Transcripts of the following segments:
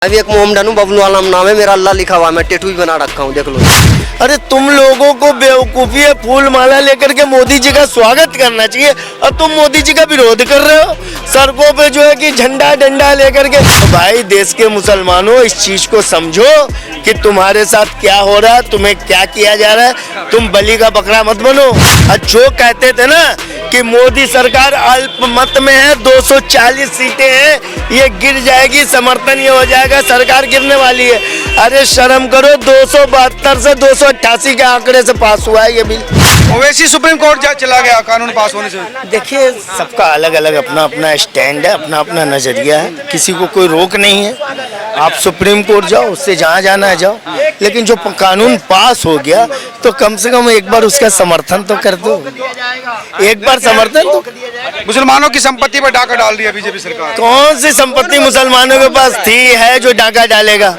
अभी एक मोहम्मद अनु बबलू वाला नाम है मेरा, अल्लाह लिखा हुआ है, मैं टैटू भी बना रखा हूँ, देख लो। अरे तुम लोगों को बेवकूफी है, फूल माला लेकर के मोदी जी का स्वागत करना चाहिए और तुम मोदी जी का विरोध कर रहे हो। सड़कों पे जो है कि झंडा डंडा लेकर के। तो भाई देश के मुसलमानों, इस चीज को समझो कि तुम्हारे साथ क्या हो रहा है, तुम्हें क्या किया जा रहा है। तुम बलि का बकरा मत बनो। और जो कहते थे ना कि मोदी सरकार अल्पमत में है, 240 सीटें हैं, ये गिर जाएगी, समर्थन ये हो जाएगा, सरकार गिरने वाली है। अरे शर्म करो, 272 से 288 के आंकड़े से पास हुआ है ये बिल। ओवैसी सुप्रीम कोर्ट चला गया कानून पास होने से। देखिए, सबका अलग अलग अपना अपना स्टैंड है, अपना अपना नजरिया है, किसी को कोई रोक नहीं है। आप सुप्रीम कोर्ट जाओ, उससे जहाँ जाना है जाओ, लेकिन जो कानून पास हो गया तो कम से कम एक बार उसका समर्थन तो कर दो, एक बार समर्थन तो। मुसलमानों की संपत्ति पर डाका डाल रही है बीजेपी सरकार। कौन सी संपत्ति मुसलमानों के पास थी है जो डाका डालेगा?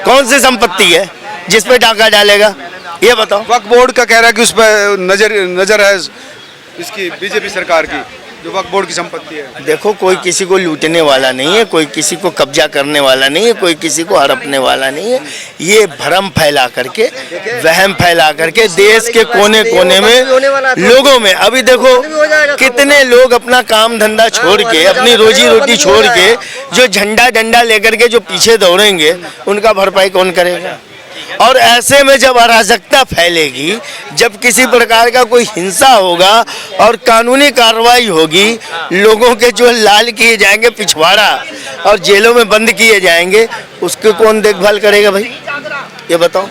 कौन सी संपत्ति है जिस पे डाका डालेगा, ये बताओ। वक्फ बोर्ड का कह रहा है कि उस पर नजर है इसकी, बीजेपी सरकार की, जो वक्फ बोर्ड की संपत्ति है। देखो, कोई किसी को लूटने वाला नहीं है, कोई किसी को कब्जा करने वाला नहीं है, कोई किसी को हड़पने वाला नहीं है। ये भ्रम फैला करके, वहम फैला करके देश के कोने कोने में लोगों में, अभी देखो कितने लोग अपना काम धंधा छोड़ के, अपनी रोजी रोटी छोड़ के जो झंडा डंडा लेकर के जो पीछे दौड़ेंगे, उनका भरपाई कौन करेगा? और ऐसे में जब अराजकता फैलेगी, जब किसी प्रकार का कोई हिंसा होगा और कानूनी कार्रवाई होगी, लोगों के जो लाल किए जाएंगे पिछवाड़ा और जेलों में बंद किए जाएंगे, उसके कौन देखभाल करेगा भाई, ये बताओ।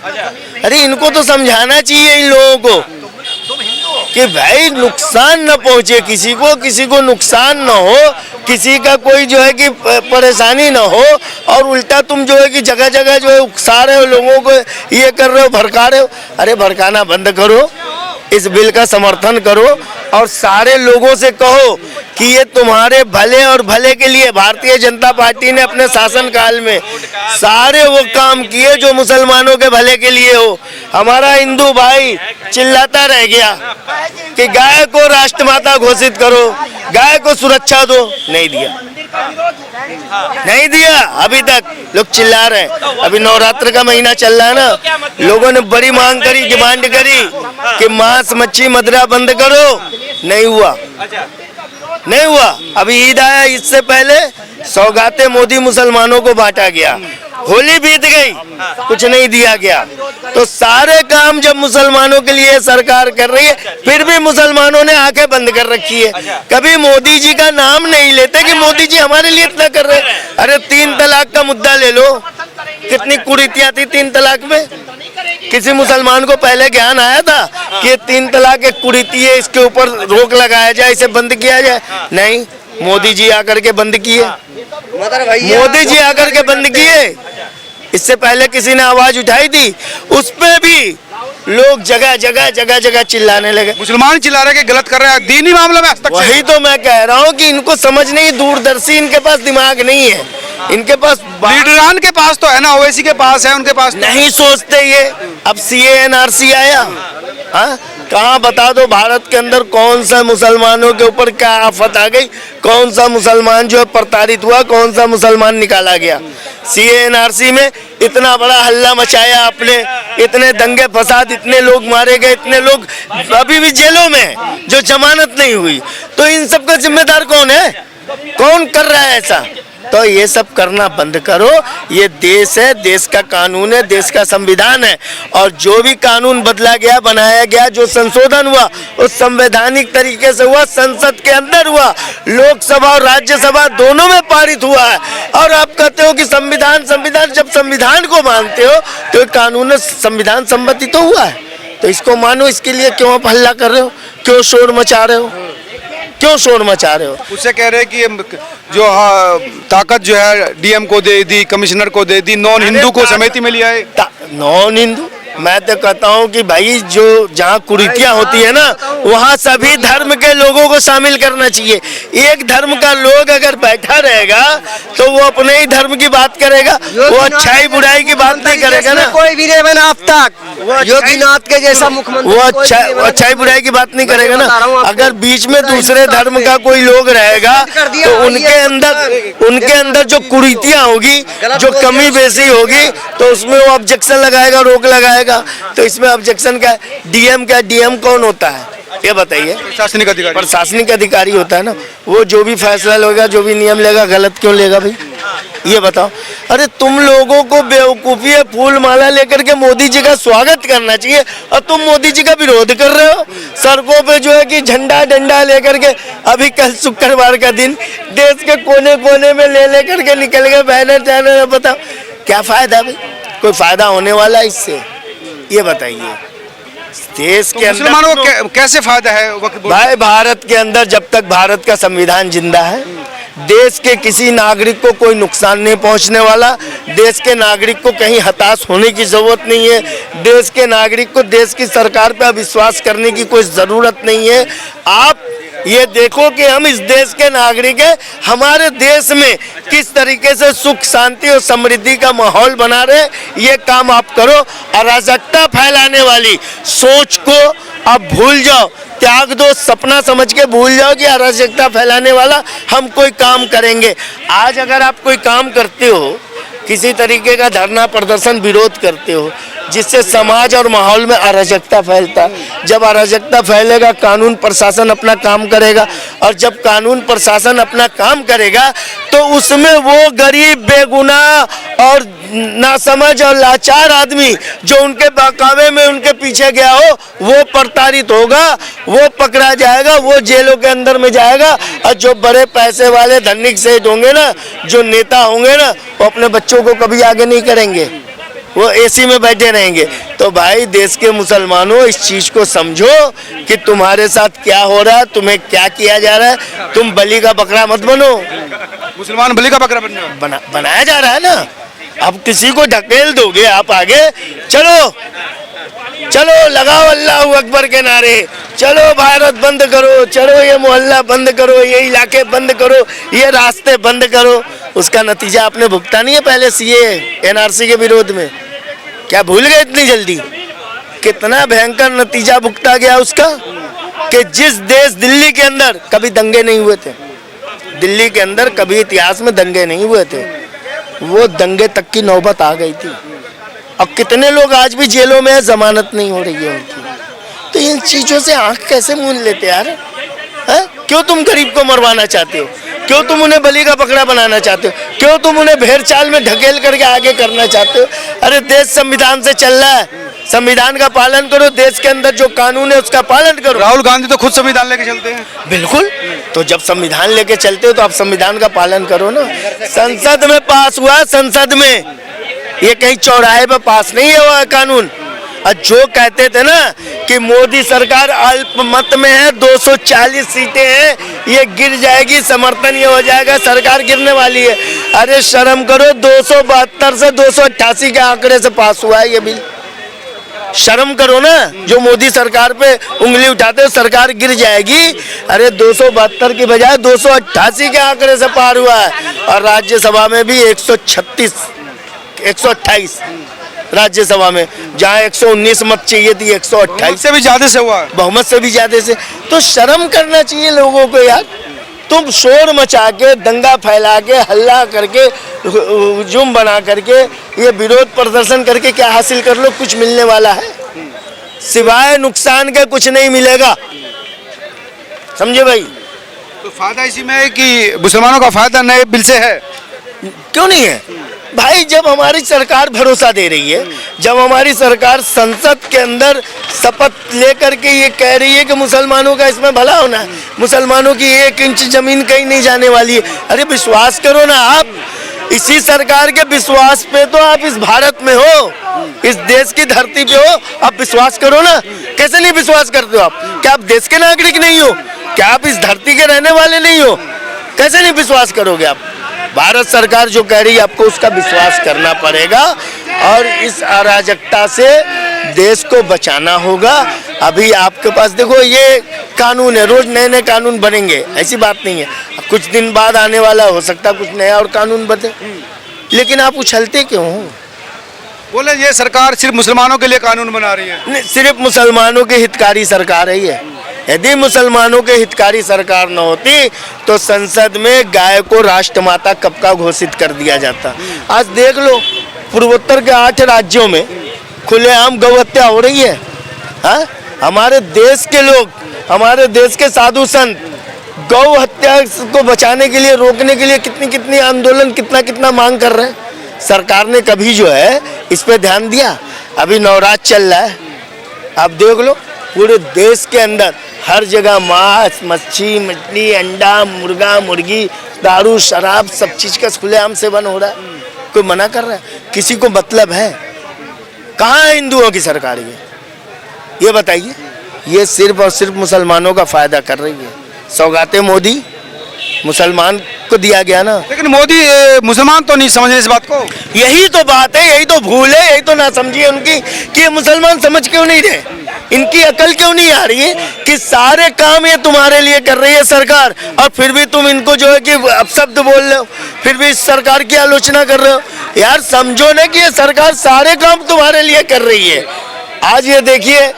अरे इनको तो समझाना चाहिए इन लोगों को कि भाई नुकसान न पहुंचे किसी को नुकसान न हो, किसी का कोई जो है कि परेशानी न हो, और उल्टा तुम जो है कि जगह जगह जो है उकसा रहे हो लोगों को, ये कर रहे हो, भड़का रहे हो। अरे भड़काना बंद करो, इस बिल का समर्थन करो और सारे लोगों से कहो कि ये तुम्हारे भले और भले के लिए। भारतीय जनता पार्टी ने अपने शासनकाल में सारे वो काम किए जो मुसलमानों के भले के लिए हो। हमारा हिंदू भाई चिल्लाता रह गया कि गाय को राष्ट्रमाता घोषित करो, गाय को सुरक्षा दो, नहीं दिया, नहीं दिया। अभी तक लोग चिल्ला रहे हैं। अभी नवरात्र का महीना चल रहा है ना, लोगों ने बड़ी मांग करी, डिमांड करी कि मांस मच्छी मदिरा बंद करो, नहीं हुआ, नहीं हुआ। अभी ईद आया, इससे पहले सौगातें मोदी मुसलमानों को बांटा गया, होली बीत गई, कुछ नहीं दिया गया। तो सारे काम जब मुसलमानों के लिए सरकार कर रही है, फिर भी मुसलमानों ने आंखें बंद कर रखी है। कभी मोदी जी का नाम नहीं लेते कि मोदी जी हमारे लिए इतना कर रहे हैं। अरे 3 तलाक का मुद्दा ले लो, कितनी कुरीतियां थी 3 तलाक में। किसी मुसलमान को पहले ज्ञान आया था कि 3 तलाक एक कुरीति है, इसके ऊपर रोक लगाया जाए, इसे बंद किया जाए? नहीं, मोदी जी आकर के बंद किए, मोदी जी आकर के बंद किए। इससे पहले किसी ने आवाज उठाई थी, उस पे भी लोग जगह जगह चिल्लाने लगे। मुसलमान चिल्ला रहे कि गलत कर रहे हैं दीनी मामले में। वही तो मैं कह रहा हूँ कि इनको समझ नहीं, दूरदर्शी इनके पास दिमाग नहीं है, इनके पास लीडरान के पास तो है ना, ओवैसी के पास है, उनके पास नहीं सोचते ये। अब CA/NRC आया, हाँ कहाँ बता दो भारत के अंदर कौन सा मुसलमानों के ऊपर क्या आफत आ गई, कौन सा मुसलमान जो है प्रताड़ित हुआ, कौन सा मुसलमान निकाला गया। CA/NRC में इतना बड़ा हल्ला मचाया आपने, इतने दंगे फसाद, इतने लोग मारे गए, इतने लोग अभी भी जेलों में जो जमानत नहीं हुई। तो इन सब का जिम्मेदार कौन है, कौन कर रहा है ऐसा? तो ये सब करना बंद करो। ये देश है, देश का कानून है, देश का संविधान है, और जो भी कानून बदला गया, बनाया गया, जो संशोधन हुआ, वो संवैधानिक तरीके से हुआ, संसद के अंदर हुआ, लोकसभा और राज्यसभा दोनों में पारित हुआ है। और आप कहते हो कि संविधान, जब संविधान को मानते हो तो कानून संविधान सम्मति तो हुआ है, तो इसको मानो। इसके लिए क्यों आप हल्ला कर रहे हो, क्यों शोर मचा रहे हो, क्यों शोर मचा रहे हो? उससे कह रहे हैं कि जो ताकत जो है DM को दे दी, कमिश्नर को दे दी, नॉन हिंदू को समिति में लिया है। नॉन हिंदू मैं तो कहता हूँ कि भाई जो जहाँ कुरीतियाँ होती है ना वहाँ सभी धर्म के लोगों को शामिल करना चाहिए। एक धर्म का लोग अगर बैठा रहेगा तो वो अपने ही धर्म की बात करेगा, वो अच्छाई बुराई की बात नहीं करेगा ना। कोई भी नहीं बना अब तक योगीनाथ के जैसा मुख्यमंत्री, वो अच्छाई बुराई की बात नहीं करेगा ना। अगर बीच में दूसरे धर्म का कोई लोग रहेगा तो उनके अंदर जो कुरीतियाँ होगी, जो कमी बेसी होगी, तो उसमें वो ऑब्जेक्शन लगाएगा, रोक लगाएगा। तो इसमें ऑब्जेक्शन का डीएम कौन होता है ये बताइए? प्रशासनिक अधिकारी होता है ना। वो जो भी फैसला लेगा, जो भी नियम लेगा, गलत क्यों लेगा भाई ये बताओ? अरे तुम लोगों को बेवकूफी है, फूल माला लेकर के मोदी जी का स्वागत करना चाहिए और तुम मोदी जी का विरोध कर रहे हो। सड़कों पे जो है कि झंडा डंडा लेकर के, अभी कल शुक्रवार का दिन देश के कोने कोने में ले करके निकल गए बैनर टैनर। बताओ क्या फायदा भाई? कोई फायदा होने वाला है इससे ये बताइए? देश के अंदर मुसलमानों को कैसे फायदा है भाई? भारत के अंदर जब तक भारत का संविधान जिंदा है, देश के किसी नागरिक को कोई नुकसान नहीं पहुंचने वाला। देश के नागरिक को कहीं हताश होने की जरूरत नहीं है। देश के नागरिक को देश की सरकार पर अविश्वास करने की कोई जरूरत नहीं है। आप ये देखो कि हम इस देश के नागरिक हैं, हमारे देश में किस तरीके से सुख शांति और समृद्धि का माहौल बना रहे, ये काम आप करो। अराजकता फैलाने वाली सोच को आप भूल जाओ, त्याग दो, सपना समझ के भूल जाओ कि अराजकता फैलाने वाला हम कोई काम करेंगे। आज अगर आप कोई काम करते हो, किसी तरीके का धरना प्रदर्शन विरोध करते हो जिससे समाज और माहौल में अराजकता फैलता है, जब अराजकता फैलेगा कानून प्रशासन अपना काम करेगा, और जब कानून प्रशासन अपना काम करेगा तो उसमें वो गरीब बेगुनाह और नासमझ और लाचार आदमी जो उनके बहकावे में उनके पीछे गया हो वो प्रताड़ित होगा, वो पकड़ा जाएगा, वो जेलों के अंदर में जाएगा। और जो बड़े पैसे वाले धनिक सेठ होंगे ना, जो नेता होंगे ना, वो अपने बच्चों को कभी आगे नहीं करेंगे, वो एसी में बैठे रहेंगे। तो भाई देश के मुसलमानों इस चीज को समझो कि तुम्हारे साथ क्या हो रहा है, तुम्हें क्या किया जा रहा है। तुम बलि का बकरा मत बनो। मुसलमान बलि का बकरा बनाया जा रहा है ना। अब किसी को ढकेल दोगे आप आगे, चलो चलो लगाओ अल्लाह अकबर के नारे, चलो भारत बंद करो, चलो ये मोहल्ला बंद करो, ये इलाके बंद करो, ये रास्ते बंद करो। उसका नतीजा आपने भुगता नहीं है पहले सीए एनआरसी के विरोध में? क्या भूल गए इतनी जल्दी? कितना भयंकर नतीजा भुगता गया उसका कि जिस देश दिल्ली के अंदर कभी दंगे नहीं हुए थे, दिल्ली के अंदर कभी इतिहास में दंगे नहीं हुए थे, वो दंगे तक की नौबत आ गई थी। अब कितने लोग आज भी जेलों में जमानत नहीं हो रही है उनकी। तो इन चीजों से आंख कैसे मूंद लेते यार? है क्यों तुम गरीब को मरवाना चाहते हो? क्यों तुम उन्हें बलि का बकरा बनाना चाहते हो? क्यों तुम उन्हें भेड़ चाल में ढकेल करके आगे करना चाहते हो? अरे देश संविधान से चल रहा है, संविधान का पालन करो, देश के अंदर जो कानून है उसका पालन करो। राहुल गांधी तो खुद संविधान लेके चलते हैं। बिल्कुल, तो जब संविधान लेके चलते हो तो आप संविधान का पालन करो ना। संसद में पास हुआ, संसद में, ये कहीं चौराहे पे पास नहीं हुआ कानून। और जो कहते थे ना कि मोदी सरकार अल्पमत में है, 240 सीटें हैं, ये गिर जाएगी, समर्थन ये हो जाएगा, सरकार गिरने वाली है। अरे शर्म करो, 272 से 288 के आंकड़े से पास हुआ है ये बिल। शर्म करो ना, जो मोदी सरकार पे उंगली उठाते हो सरकार गिर जाएगी। अरे 272 की बजाय 288 के आंकड़े से पार हुआ है। और राज्यसभा में भी 128 राज्यसभा में, जहाँ 119 मत चाहिए थी 128 से भी ज्यादा से हुआ, बहुमत से भी ज्यादा से। तो शर्म करना चाहिए लोगों को यार। तुम शोर मचा के, दंगा फैला के, हल्ला करके, हुजूम बना करके, ये विरोध प्रदर्शन करके क्या हासिल कर लो? कुछ मिलने वाला है? सिवाय नुकसान के कुछ नहीं मिलेगा, समझे भाई? तो फायदा इसी में है कि मुसलमानों का फायदा नए बिल से है। क्यों नहीं है भाई? जब हमारी सरकार भरोसा दे रही है, जब हमारी सरकार संसद के अंदर शपथ लेकर के ये कह रही है कि मुसलमानों का इसमें भला होना है, मुसलमानों की 1 इंच जमीन कहीं नहीं जाने वाली है। अरे विश्वास करो ना आप, इसी सरकार के विश्वास पे तो आप इस भारत में हो, इस देश की धरती पे हो, आप विश्वास करो ना। कैसे नहीं विश्वास करते हो आप? क्या आप देश के नागरिक नहीं हो? क्या आप इस धरती के रहने वाले नहीं हो? कैसे नहीं विश्वास करोगे आप? भारत सरकार जो कह रही है आपको उसका विश्वास करना पड़ेगा। और इस अराजकता से देश को बचाना होगा। अभी आपके पास देखो ये कानून है, रोज नए नए कानून बनेंगे, ऐसी बात नहीं है। कुछ दिन बाद आने वाला हो सकता कुछ नया और कानून बने, लेकिन आप उछलते क्यों हो? बोले ये सरकार सिर्फ मुसलमानों के लिए कानून बना रही है। नहीं, सिर्फ मुसलमानों की हितकारी सरकार है ये। यदि मुसलमानों के हितकारी सरकार न होती तो संसद में गाय को राष्ट्रमाता कब का घोषित कर दिया जाता। आज देख लो पूर्वोत्तर के 8 राज्यों में खुलेआम गौ हत्या हो रही है। हाँ? हमारे देश के लोग, हमारे देश के साधु संत गौ हत्या को बचाने के लिए, रोकने के लिए कितनी कितनी आंदोलन, कितना कितना मांग कर रहे हैं। सरकार ने कभी जो है इस पे ध्यान दिया? अभी नवरात्र चल रहा है, आप देख लो पूरे देश के अंदर हर जगह मांस, मच्छी, मछली, अंडा, मुर्गा, मुर्गी, दारू, शराब, सब चीज का खुलेआम सेवन हो रहा है। कोई मना कर रहा है? किसी को मतलब है? कहाँ है हिंदुओं की सरकार ये बताइए। ये सिर्फ और सिर्फ मुसलमानों का फायदा कर रही है। सौगातें मोदी मुसलमान को दिया गया ना। लेकिन मोदी मुसलमान तो नहीं समझ रहे इस बात को। यही तो बात है, यही तो भूल है, यही तो ना समझी है उनकी कि ये मुसलमान समझ क्यों नहीं रहे, इनकी अकल क्यों नहीं आ रही है कि सारे काम ये तुम्हारे लिए कर रही है सरकार, और फिर भी तुम इनको जो है कि अपशब्द बोल रहे हो, फिर भी इस सरकार की आलोचना कर रहे हो। यार समझो ना कि ये सरकार सारे काम तुम्हारे लिए कर रही है। आज ये देखिए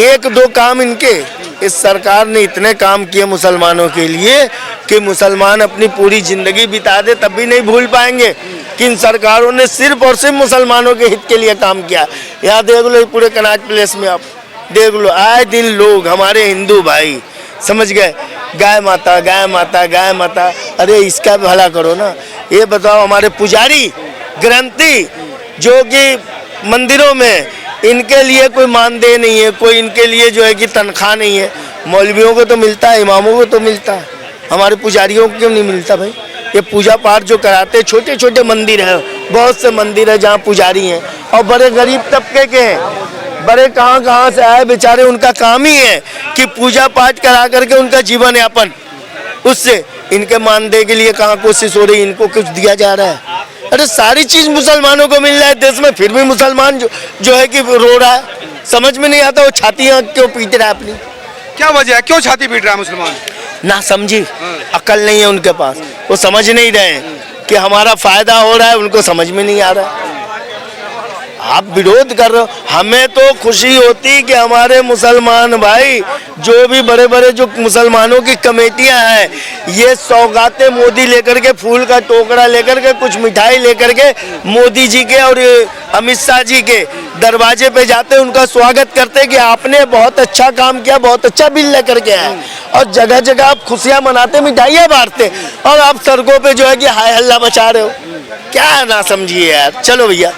1-2 काम इनके, इस सरकार ने इतने काम किए मुसलमानों के लिए कि मुसलमान अपनी पूरी जिंदगी बिता दे तब भी नहीं भूल पाएंगे कि इन सरकारों ने सिर्फ और सिर्फ मुसलमानों के हित के लिए काम किया। यहाँ देख लो पूरे कनाट प्लेस में, आप देख लो आए दिन लोग हमारे हिंदू भाई समझ गए गाय माता गाय माता गाय माता। अरे इसका भला करो ना। ये बताओ हमारे पुजारी ग्रंथी जो कि मंदिरों में, इनके लिए कोई मानदेय नहीं है, कोई इनके लिए जो है कि तनख्वाह नहीं है। मौलवियों को तो मिलता है, इमामों को तो मिलता है, हमारे पुजारियों को क्यों नहीं मिलता भाई? ये पूजा पाठ जो कराते हैं, छोटे छोटे मंदिर हैं, बहुत से मंदिर है जहाँ पुजारी हैं और बड़े गरीब तबके के हैं, बड़े कहाँ से आए बेचारे, उनका काम ही है कि पूजा पाठ करा करके उनका जीवन यापन, उससे इनके मानदेय के लिए कहाँ कोशिश हो रही, इनको कुछ दिया जा रहा है। अरे सारी चीज मुसलमानों को मिल रहा है देश में, फिर भी मुसलमान जो है कि रो रहा है। समझ में नहीं आता वो छातियाँ क्यों पीट रहा है अपनी। क्या वजह है, क्यों छाती पीट रहा है मुसलमान? ना समझी, अकल नहीं है उनके पास, वो समझ नहीं रहे कि हमारा फायदा हो रहा है, उनको समझ में नहीं आ रहा है। आप विरोध कर रहे हो। हमें तो खुशी होती कि हमारे मुसलमान भाई जो भी बड़े बड़े जो मुसलमानों की कमेटियां हैं, ये सौगातें मोदी लेकर के, फूल का टोकरा लेकर के, कुछ मिठाई लेकर के मोदी जी के और अमित शाह जी के दरवाजे पे जाते, उनका स्वागत करते कि आपने बहुत अच्छा काम किया, बहुत अच्छा बिल लेकर के आए, और जगह जगह आप खुशियां मनाते, मिठाइयाँ बांटते, और आप सड़कों पे जो है कि हाय हल्ला मचा रहे हो। क्या ना समझिए यार। चलो भैया।